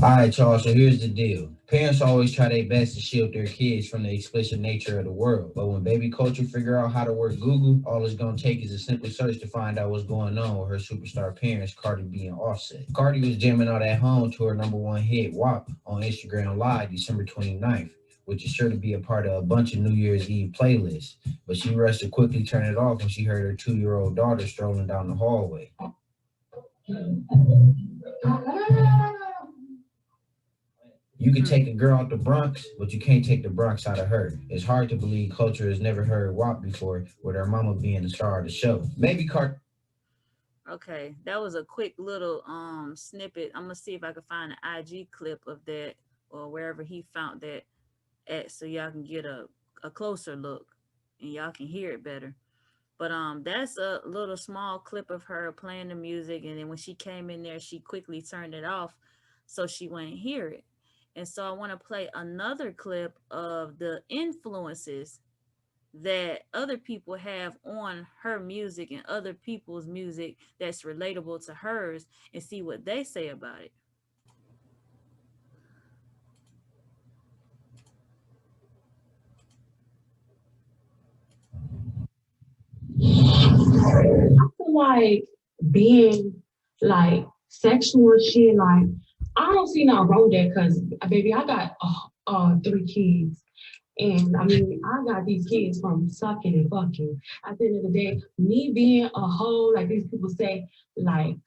All right, y'all. So here's the deal. Parents always try their best to shield their kids from the explicit nature of the world. But when baby culture figure out how to work Google, all it's gonna take is a simple search to find out what's going on with her superstar parents, Cardi B and Offset. Cardi was jamming out at home to her number one hit WAP on Instagram Live December 29th, which is sure to be a part of a bunch of New Year's Eve playlists. But she rushed to quickly turn it off when she heard her 2-year-old daughter strolling down the hallway. You can take a girl out the Bronx, but you can't take the Bronx out of her. It's hard to believe culture has never heard WAP before, with her mama being the star of the show. Maybe Cart. Okay, that was a quick little snippet. I'm gonna see if I can find an IG clip of that or wherever he found that at, so y'all can get a closer look and y'all can hear it better. But that's a little small clip of her playing the music, and then when she came in there, she quickly turned it off so she wouldn't hear it. And so I want to play another clip of the influences that other people have on her music and other people's music that's relatable to hers, and see what they say about it. I feel like being like sexual shit, like I don't see nothing wrong with that because baby, I got three kids. And I mean, I got these kids from sucking and fucking. At the end of the day, me being a hoe, like these people say, like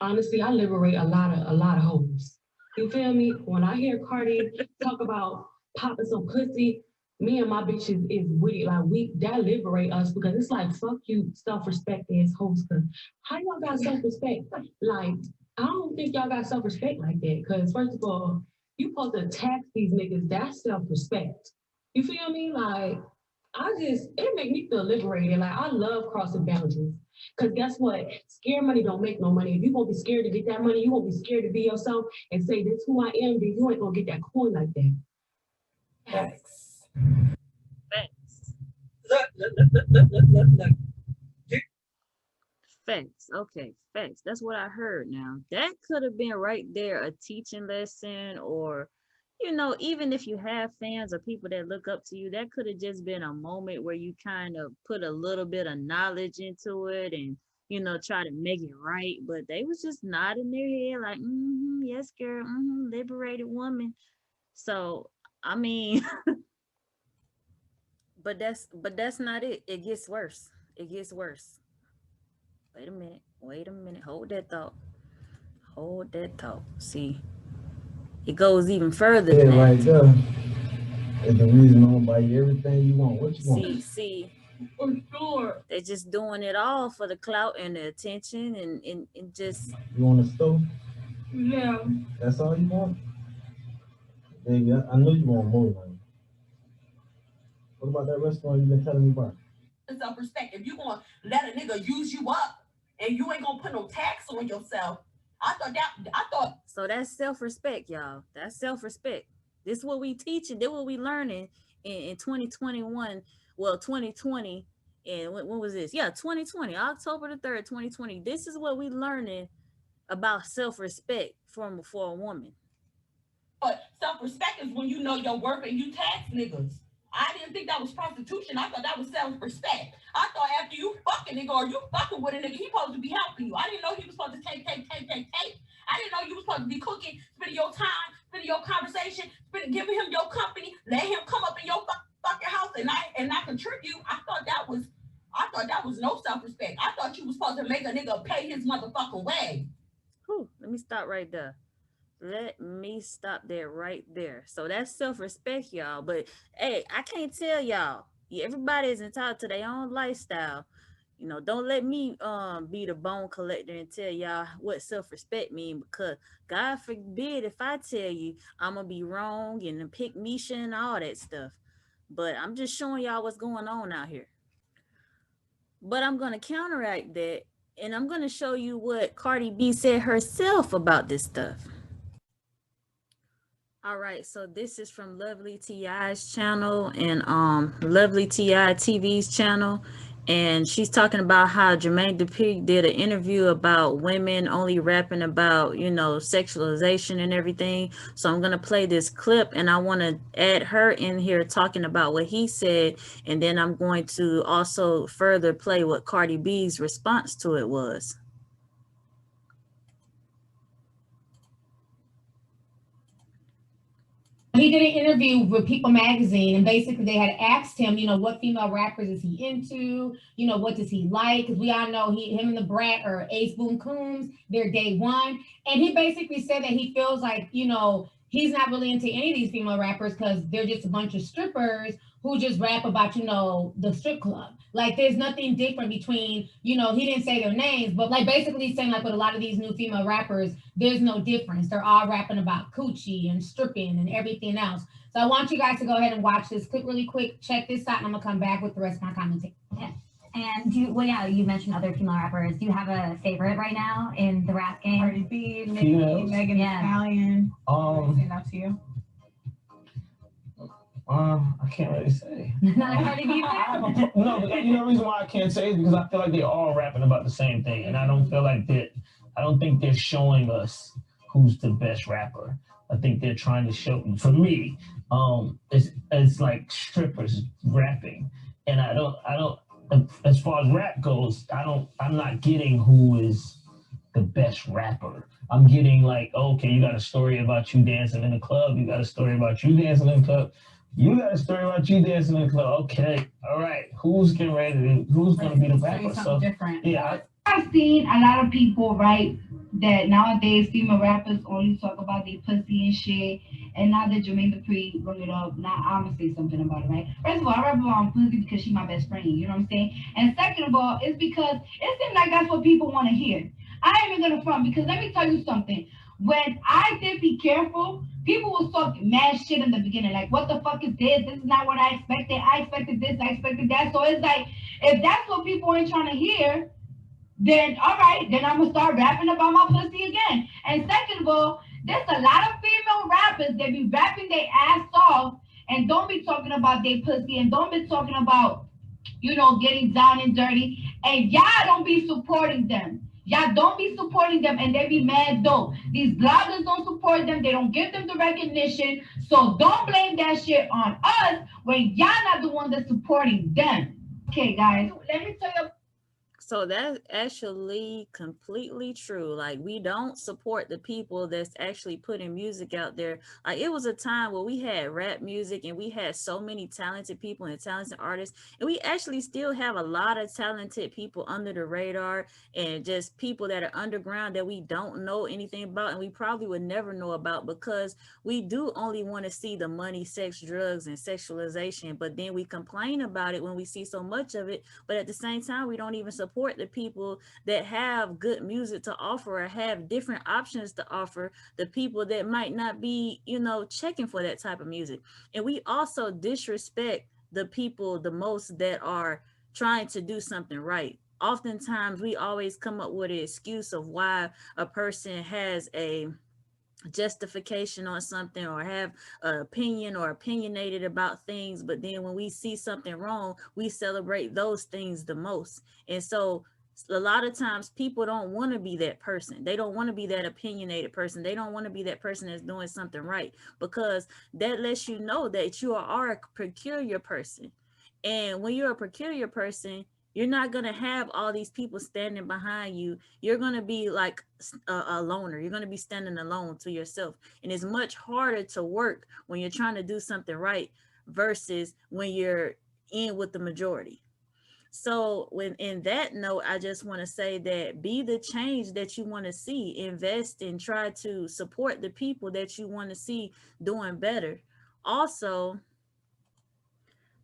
honestly, I liberate a lot of hoes. You feel me? When I hear Cardi talk about popping some pussy, me and my bitches is with it. Like we that liberate us because it's like fuck you, self-respect as hoes. Cause how y'all got self-respect? Like I don't think y'all got self-respect like that. Cause first of all, you supposed to tax these niggas. That's self-respect. You feel me? Like it make me feel liberated. Like I love crossing boundaries. Cause guess what? Scared money don't make no money. If you won't be scared to get that money, you won't be scared to be yourself and say this who I am, then you ain't gonna get that coin like that. Facts. Facts. Look, look, look, look, look, look, look, look. Facts. Okay, facts. That's what I heard now. That could have been right there a teaching lesson, or, even if you have fans or people that look up to you, that could have just been a moment where you kind of put a little bit of knowledge into it and, try to make it right. But they was just nodding their head like, yes, girl, liberated woman. So, I mean, but that's not it. It gets worse. It gets worse. Wait a minute. Wait a minute. Hold that thought. Hold that thought. See, it goes even further Yeah, than right that. there is the reason I'm gonna buy you everything you want. What you want? See, For sure. they're just doing it all for the clout and the attention and just You want a stove? Yeah. That's all you want? Baby, I know you want more money. What about that restaurant you've been telling me about? Self-respect. If you gonna let a nigga use you up and you ain't gonna put no tax on yourself, I thought so that's self-respect, y'all. That's self-respect. This is what we teaching. This what we learning in 2021. Well, 2020. And when was this? Yeah, 2020, October the 3rd, 2020. This is what we learning about self-respect from for a woman. but self-respect is when you know your worth and you tax niggas. I didn't think that was prostitution. I thought that was self-respect. I thought after you fucking nigga or you fucking with a nigga, he supposed to be helping you. I didn't know he was supposed to take. I didn't know you was supposed to be cooking, spending your time, spending your conversation, giving him your company, let him come up in your fucking house and not contribute. I thought that was no self-respect. I thought you was supposed to make a nigga pay his motherfucking way. Whew, let me stop right there. Let me stop there right there. So that's self-respect, y'all. But hey, I can't tell y'all. Yeah, everybody is entitled to their own lifestyle. Don't let me be the bone collector and tell y'all what self-respect mean, because God forbid if I tell you I'm gonna be wrong and pick Misha and all that stuff. But I'm just showing y'all what's going on out here. But I'm gonna counteract that, and I'm gonna show you what Cardi B said herself about this stuff. All right, so this is from Lovely Ti's channel and Lovely Ti TV's channel, and she's talking about how Jermaine Dupri did an interview about women only rapping about, you know, sexualization and everything. So I'm gonna play this clip, and I want to add her in here talking about what he said, and then I'm going to also further play what Cardi B's response to it was. He did an interview with People Magazine, and basically they had asked him, you know, what female rappers is he into? You know, what does he like? Because we all know him and the Brat or Ace Boom Coombs, they're day one. And he basically said that he feels like, you know, he's not really into any of these female rappers because they're just a bunch of strippers who just rap about, you know, the strip club. Like there's nothing different between, you know, he didn't say their names, but like basically saying like with a lot of these new female rappers, there's no difference. They're all rapping about coochie and stripping and everything else. So I want you guys to go ahead and watch this clip really quick. Check this out, and I'm gonna come back with the rest of my commentary. Okay. And yeah, you mentioned other female rappers. Do you have a favorite right now in the rap game? Cardi B, Nicki, Megan Thee Stallion. Stand out to you. I can't really say. Not a Cardi B. No, but you know the reason why I can't say is because I feel like they're all rapping about the same thing, and I don't feel like that. I don't think they're showing us who's the best rapper. I think they're trying to show. For me, it's like strippers rapping, and I don't. As far as rap goes, I'm not getting who is the best rapper. I'm getting like, okay, you got a story about you dancing in the club. You got a story about you dancing in the club. You got a story about you dancing in the club. Okay, all right. Who's getting ready to? Who's going to be the rapper? So different. yeah. I've seen a lot of people, right, that nowadays female rappers only talk about their pussy and shit. And now that Jermaine Dupri brought it up, now I'm gonna say something about it, right? First of all, I rap about pussy because she's my best friend, you know what I'm saying? And second of all, it's because it seems like that's what people want to hear. I ain't even gonna front because let me tell you something. When I did Be Careful, people was talking mad shit in the beginning, like, what the fuck is this? This is not what I expected. I expected this, I expected that. So it's like, if that's what people ain't trying to hear, then all right, then I'm gonna start rapping about my pussy again. And second of all, there's a lot of female rappers that be rapping their ass off and don't be talking about their pussy and don't be talking about, you know, getting down and dirty. And y'all don't be supporting them. Y'all don't be supporting them, and they be mad though. These bloggers don't support them. They don't give them the recognition. So don't blame that shit on us when y'all not the one that's supporting them. Okay, guys, let me tell you. So that's actually completely true. Like, we don't support the people that's actually putting music out there. Like, it was a time where we had rap music and we had so many talented people and talented artists, and we actually still have a lot of talented people under the radar and just people that are underground that we don't know anything about, and we probably would never know about because we do only want to see the money, sex, drugs, and sexualization. But then we complain about it when we see so much of it. But at the same time, we don't even support the people that have good music to offer or have different options to offer the people that might not be, you know, checking for that type of music. And we also disrespect the people the most that are trying to do something right. Oftentimes we always come up with an excuse of why a person has a justification on something or have an opinion or opinionated about things, but then when we see something wrong, we celebrate those things the most. And so a lot of times people don't want to be that person. They don't want to be that opinionated person. They don't want to be that person that's doing something right, because that lets you know that you are a peculiar person. And when you're a peculiar person, you're not going to have all these people standing behind you. You're going to be like a loner. You're going to be standing alone to yourself. And it's much harder to work when you're trying to do something right versus when you're in with the majority. So when in that note, I just want to say that be the change that you want to see. Invest and try to support the people that you want to see doing better. Also,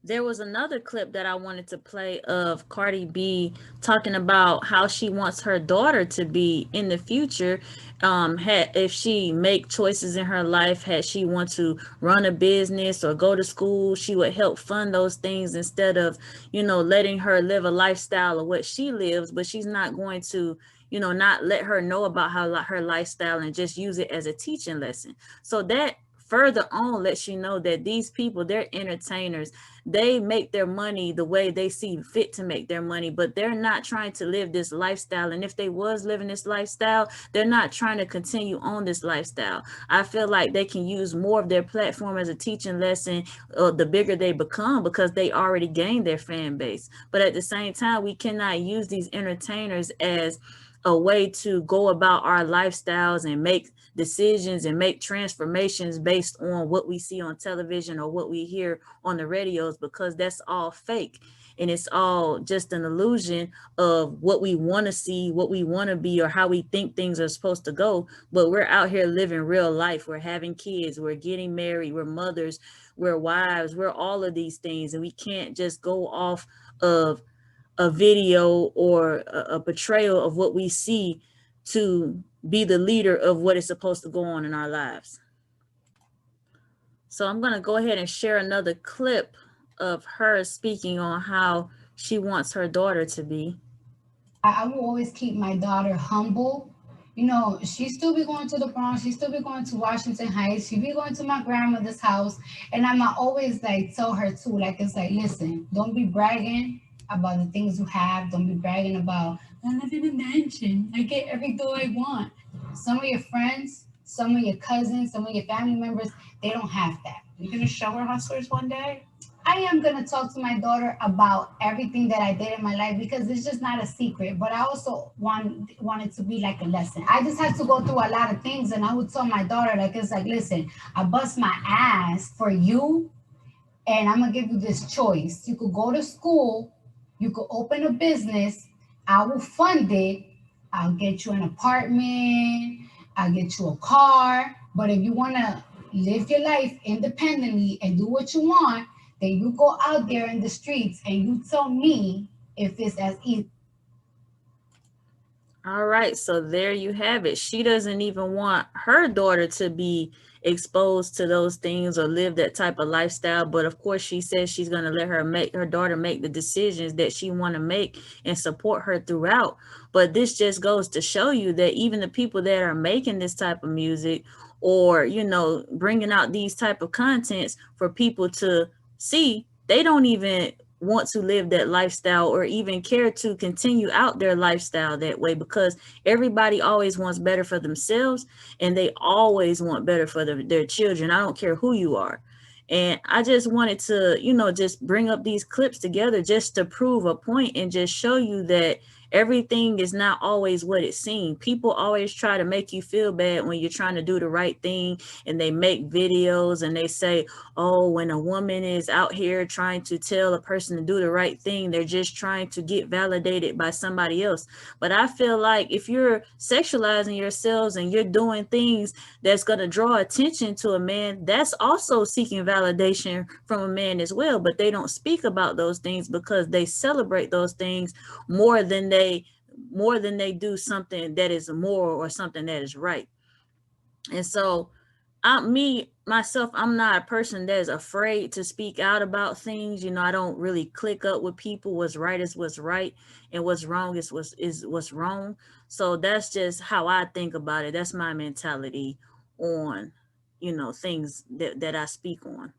there was another clip that I wanted to play of Cardi B talking about how she wants her daughter to be in the future. If she make choices in her life, had she want to run a business or go to school, she would help fund those things instead of, you know, letting her live a lifestyle of what she lives, but she's not going to, you know, not let her know about her lifestyle and just use it as a teaching lesson. So that further on lets you know that these people, they're entertainers. they make their money the way they see fit to make their money, but they're not trying to live this lifestyle. And if they was living this lifestyle, they're not trying to continue on this lifestyle. I feel like they can use more of their platform as a teaching lesson, the bigger they become, because they already gained their fan base. But at the same time, we cannot use these entertainers as a way to go about our lifestyles and make decisions and make transformations based on what we see on television or what we hear on the radios, because that's all fake. And it's all just an illusion of what we want to see, what we want to be, or how we think things are supposed to go. But we're out here living real life. We're having kids, we're getting married, we're mothers, we're wives, we're all of these things. And we can't just go off of a video or a portrayal of what we see to be the leader of what is supposed to go on in our lives. So I'm going to go ahead and share another clip of her speaking on how she wants her daughter to be. I will always keep my daughter humble. You know, she still be going to the Bronx, she still be going to Washington Heights, she be going to my grandmother's house. And I'm always like, tell her too, like, it's like, listen, don't be bragging about the things you have. Don't be bragging about, I live in a mansion, I get every door I want. Some of your friends, some of your cousins, some of your family members, they don't have that. You gonna show her hustlers one day? I am going to talk to my daughter about everything that I did in my life, because it's just not a secret, but I also want it to be like a lesson. I just had to go through a lot of things, and I would tell my daughter, like, it's like, listen, I bust my ass for you, and I'm going to give you this choice. You could go to school, you could open a business, I will fund it, I'll get you an apartment, I'll get you a car, but if you want to live your life independently and do what you want, then you go out there in the streets and you tell me if it's as easy. All right, so there you have it. She doesn't even want her daughter to be exposed to those things or live that type of lifestyle. But of course, she says she's going to let her daughter make the decisions that she want to make and support her throughout. But this just goes to show you that even the people that are making this type of music, or, you know, bringing out these type of contents for people to see, they don't even want to live that lifestyle or even care to continue out their lifestyle that way, because everybody always wants better for themselves, and they always want better for their children. I don't care who you are. And I just wanted to, you know, just bring up these clips together just to prove a point and just show you that everything is not always what it seems. People always try to make you feel bad when you're trying to do the right thing, and they make videos and they say, oh, when a woman is out here trying to tell a person to do the right thing, they're just trying to get validated by somebody else. But I feel like if you're sexualizing yourselves and you're doing things that's going to draw attention to a man, that's also seeking validation from a man as well. But they don't speak about those things because they celebrate those things more than they do something that is immoral or something that is right. And so myself, I'm not a person that is afraid to speak out about things. You know, I don't really click up with people. What's right is what's right, and what's wrong is what's wrong. So that's just how I think about it. That's my mentality on, you know, things that I speak on.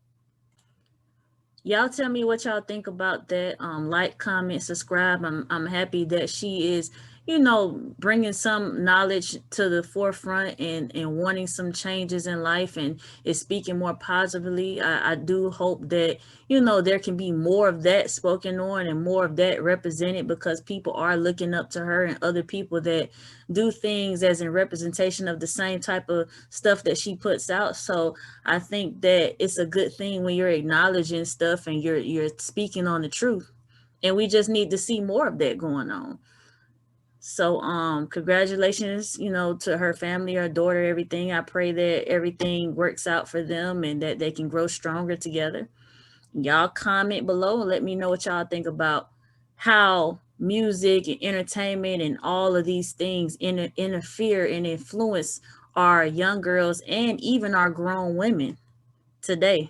Y'all tell me what y'all think about that. Like, comment, subscribe. I'm happy that she is, you know, bringing some knowledge to the forefront and wanting some changes in life and is speaking more positively. I do hope that, you know, there can be more of that spoken on and more of that represented, because people are looking up to her and other people that do things as in representation of the same type of stuff that she puts out. So I think that it's a good thing when you're acknowledging stuff and you're speaking on the truth. And we just need to see more of that going on. So congratulations, you know, to her family, her daughter, everything. I pray that everything works out for them and that they can grow stronger together. Y'all comment below and let me know what y'all think about how music and entertainment and all of these things interfere and influence our young girls and even our grown women today.